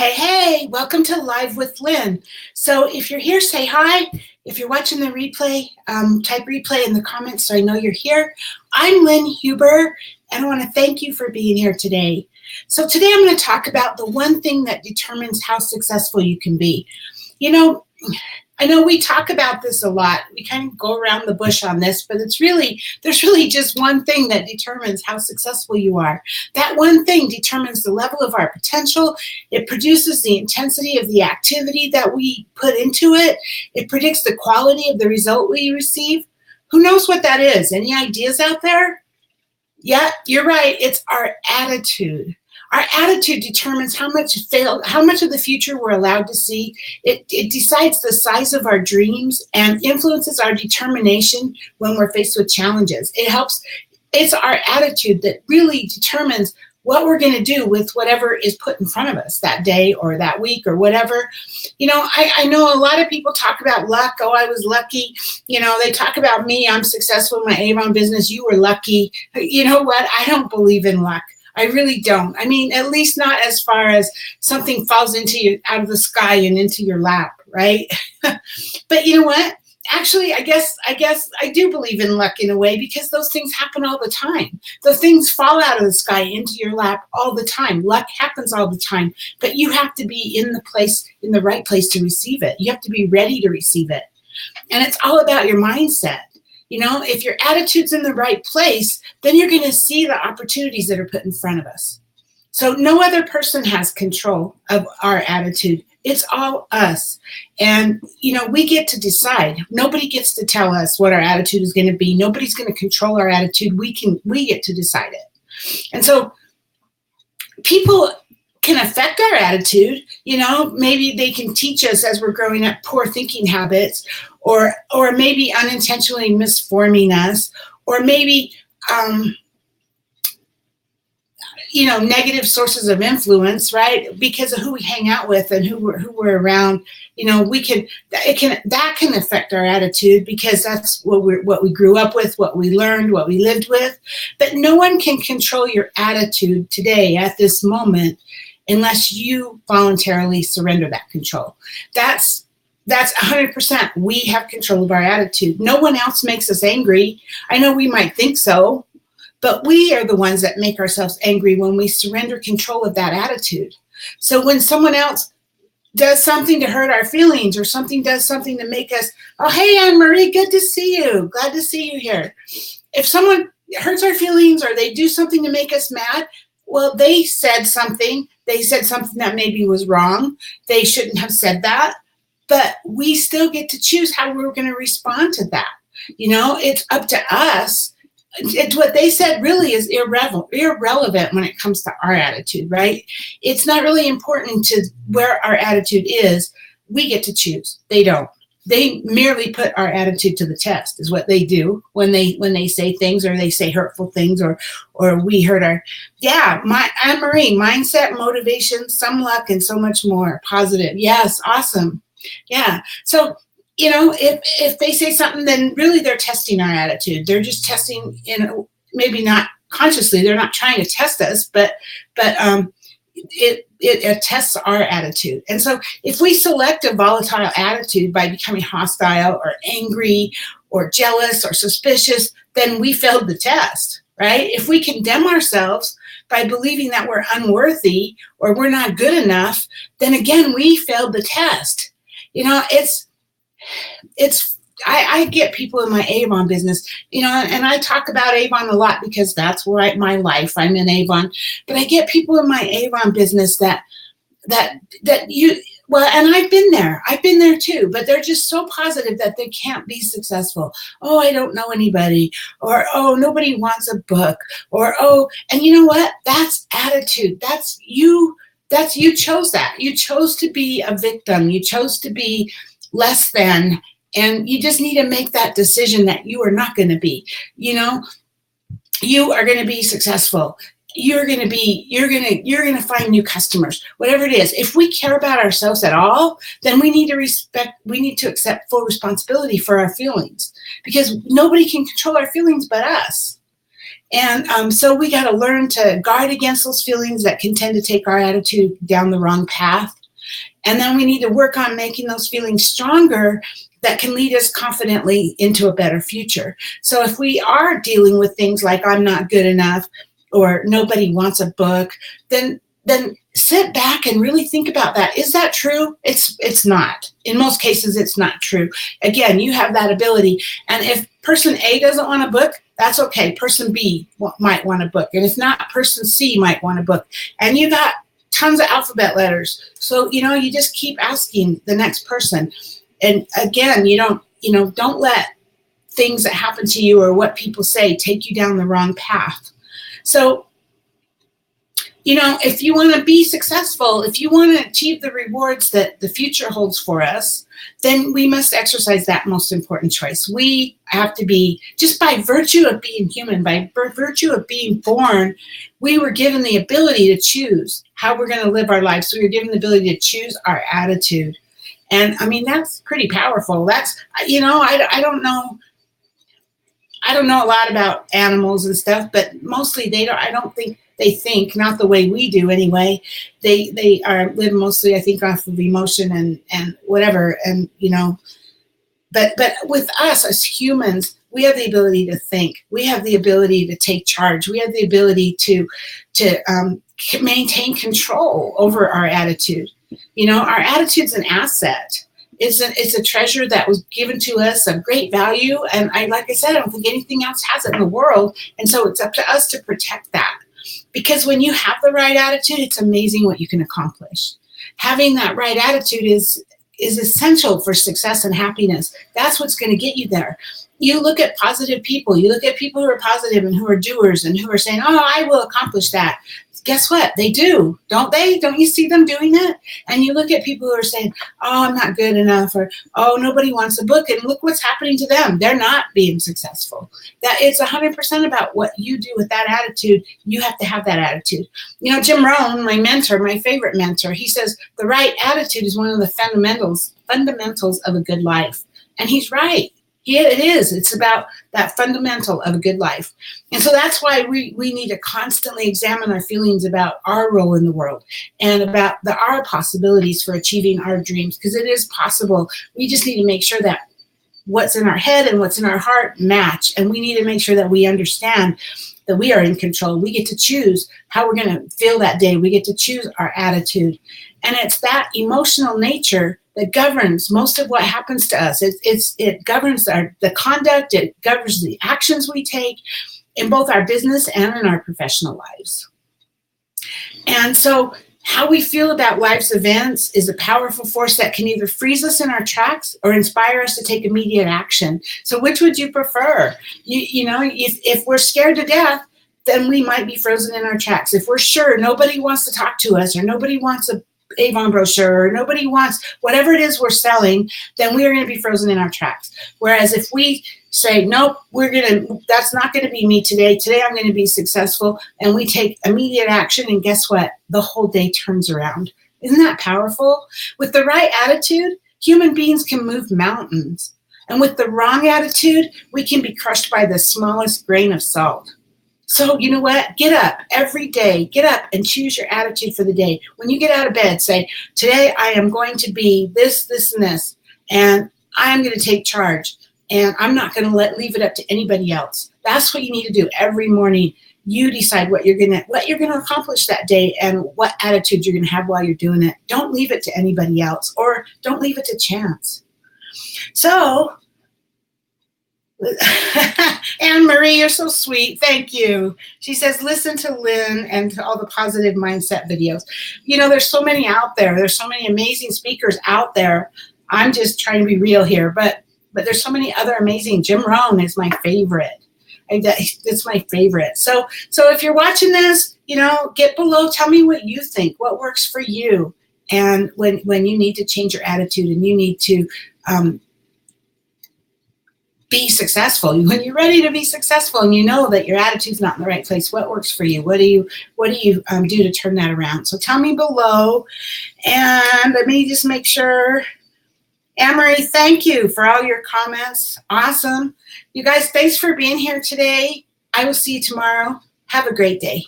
Hey, welcome to Live with Lynn. So if you're here, say hi. If you're watching the replay, type replay in the comments so I know you're here. I'm Lynn Huber, and I want to thank you for being here today. So today I'm going to talk about the one thing that determines how successful you can be. You know, I know we talk about this a lot. We kind of go around the bush on this, but there's really just one thing that determines how successful you are. That one thing determines the level of our potential. It produces the intensity of the activity that we put into it. It predicts the quality of the result we receive. Who knows what that is? Any ideas out there? Yeah, you're right. It's our attitude. Our attitude determines how much of the future we're allowed to see. It decides the size of our dreams and influences our determination when we're faced with challenges. It's our attitude that really determines what we're going to do with whatever is put in front of us that day or that week or whatever. You know, I know a lot of people talk about luck. Oh, I was lucky. You know, they talk about me. I'm successful in my Avon business. You were lucky. You know what? I don't believe in luck. I really don't. I mean, at least not as far as something falls out of the sky and into your lap, right? But you know what? Actually, I guess I do believe in luck in a way, because those things happen all the time. The things fall out of the sky into your lap all the time. Luck happens all the time, but you have to be in the right place to receive it. You have to be ready to receive it. And it's all about your mindset. You know, if your attitude's in the right place, then you're going to see the opportunities that are put in front of us. So no other person has control of our attitude. It's all us. And, you know, we get to decide. Nobody gets to tell us what our attitude is going to be. Nobody's going to control our attitude. We get to decide it. And so people can affect our attitude. You know, maybe they can teach us as we're growing up poor thinking habits, or maybe unintentionally misforming us, or maybe negative sources of influence, right? Because of who we hang out with and who we're around. You know, that can affect our attitude, because that's what we grew up with, what we learned, what we lived with. But no one can control your attitude today at this moment unless you voluntarily surrender that control. That's 100%. We have control of our attitude. No one else makes us angry. I know we might think so, but we are the ones that make ourselves angry when we surrender control of that attitude. So when someone else does something to hurt our feelings, or does something to make us, oh, hey, Anne-Marie, good to see you. Glad to see you here. If someone hurts our feelings or they do something to make us mad, well, they said something. They said something that maybe was wrong. They shouldn't have said that. But we still get to choose how we're going to respond to that. You know, it's up to us. It's what they said really is irrelevant when it comes to our attitude, right? It's not really important to where our attitude is. We get to choose. They don't. They merely put our attitude to the test, is what they do when they say things, or they say hurtful things, or we hurt Anne-Marie, mindset, motivation, some luck, and so much more. Positive. Yes, awesome. Yeah. So, you know, if they say something, then really they're testing our attitude. They're just testing, maybe not consciously. They're not trying to test us, but it tests our attitude. And so if we select a volatile attitude by becoming hostile or angry or jealous or suspicious, then we failed the test, right? If we condemn ourselves by believing that we're unworthy or we're not good enough, then again, we failed the test. You know, I get people in my Avon business, you know, and I talk about Avon a lot because that's where my life, I'm in Avon, but I get people in my Avon business and I've been there too, but they're just so positive that they can't be successful. Oh, I don't know anybody, or, oh, nobody wants a book, or, oh, and you know what? That's attitude. You chose that. You chose to be a victim. You chose to be less than, and you just need to make that decision that you are not going to be. You know, you are going to be successful. You're going to find new customers, whatever it is. If we care about ourselves at all, then we need to accept full responsibility for our feelings, because nobody can control our feelings but us. And so we got to learn to guard against those feelings that can tend to take our attitude down the wrong path. And then we need to work on making those feelings stronger that can lead us confidently into a better future. So if we are dealing with things like I'm not good enough or nobody wants a book, then sit back and really think about that. Is that true? It's not. In most cases, it's not true. Again, you have that ability. And if person A doesn't want a book, that's okay. Person B might want a book. And if not, person C might want a book. And you got tons of alphabet letters. So, you just keep asking the next person. And again, don't let things that happen to you or what people say take you down the wrong path. So, if you want to be successful, if you want to achieve the rewards that the future holds for us, then we must exercise that most important choice. We have to be, just by virtue of being human, by virtue of being born, we were given the ability to choose how we're going to live our lives. So we were given the ability to choose our attitude. And I mean, that's pretty powerful. That's, I don't know. I don't know a lot about animals and stuff, but mostly I don't think they think, not the way we do anyway. They live mostly, I think, off of emotion and whatever. And, but with us as humans, we have the ability to think. We have the ability to take charge. We have the ability to maintain control over our attitude. Our attitude's an asset. It's a treasure that was given to us of great value. And like I said, I don't think anything else has it in the world. And so it's up to us to protect that. Because when you have the right attitude, it's amazing what you can accomplish. Having that right attitude is essential for success and happiness. That's what's going to get you there. You look at positive people. You look at people who are positive and who are doers and who are saying, oh, I will accomplish that. Guess what? They do, don't they? Don't you see them doing it? And you look at people who are saying, oh, I'm not good enough, or, oh, nobody wants a book, and look what's happening to them. They're not being successful. That it's 100% about what you do with that attitude. You have to have that attitude. Jim Rohn, my mentor, my favorite mentor, he says the right attitude is one of the fundamentals of a good life. And he's right. It is. It's about that fundamental of a good life. And so that's why we need to constantly examine our feelings about our role in the world and about our possibilities for achieving our dreams, because it is possible. We just need to make sure that what's in our head and what's in our heart match. And we need to make sure that we understand that we are in control. We get to choose how we're going to feel that day. We get to choose our attitude. And it's that emotional nature that governs most of what happens to us. It governs the conduct. It governs the actions we take in both our business and in our professional lives. And so how we feel about life's events is a powerful force that can either freeze us in our tracks or inspire us to take immediate action. So which would you prefer? If we're scared to death, then we might be frozen in our tracks. If we're sure nobody wants to talk to us or nobody wants a Avon brochure, or nobody wants whatever it is we're selling, then we are going to be frozen in our tracks. Whereas if we say, nope, that's not going to be me today. Today I'm going to be successful, and we take immediate action, and guess what? The whole day turns around. Isn't that powerful? With the right attitude, human beings can move mountains. And with the wrong attitude, we can be crushed by the smallest grain of salt. So you know what? Get up every day. Get up and choose your attitude for the day. When you get out of bed, say, today I am going to be this, this, and this, and I am going to take charge, and I'm not going to leave it up to anybody else. That's what you need to do every morning. You decide what you're going to accomplish that day and what attitude you're going to have while you're doing it. Don't leave it to anybody else, or don't leave it to chance. So, Anne Marie, you're so sweet. Thank you. She says, listen to Lynn and to all the positive mindset videos. There's so many out there. There's so many amazing speakers out there. I'm just trying to be real here, but there's so many other amazing. Jim Rohn is my favorite. It's my favorite. So if you're watching this, get below. Tell me what you think. What works for you? And when you need to change your attitude and you need to be successful. When you're ready to be successful and you know that your attitude's not in the right place, what works for you? What do you do to turn that around? So tell me below, and let me just make sure. Anne-Marie, thank you for all your comments. Awesome. You guys, thanks for being here today. I will see you tomorrow. Have a great day.